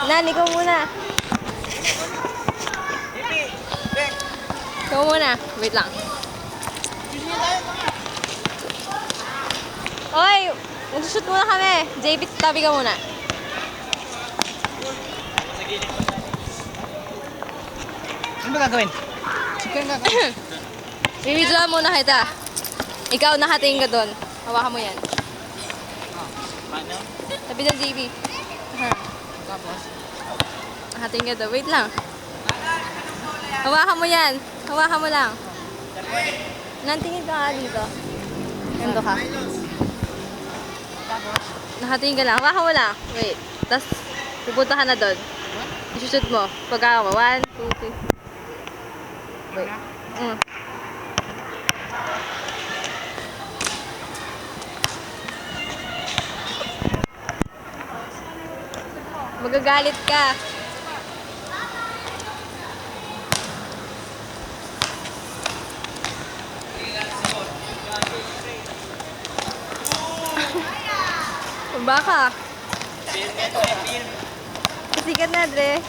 Nani ko muna. Ikaw muna. Wait lang. Oy! Magsushoot muna kami. JB, tabi ka muna. Ano ba gagawin? Chicken gagawin. I-withdraw muna kita. Ikaw, nakatingin ka doon. Hawakan mo yan. Paano? Tabi ng JB. Tapos? Nakatingin ka doon. Wait lang. Hawakan mo yan. Hawakan mo lang. Nantingin ka nga dito. Ganto ka. Nakatingin ka lang. Hawakan mo lang. Wait. Tapos, pupunta ka na doon. I-shoot mo. Pagkaka mo. 1, 2, 3. Wait. Magagalit ka. Baka. Sikat na, Dre.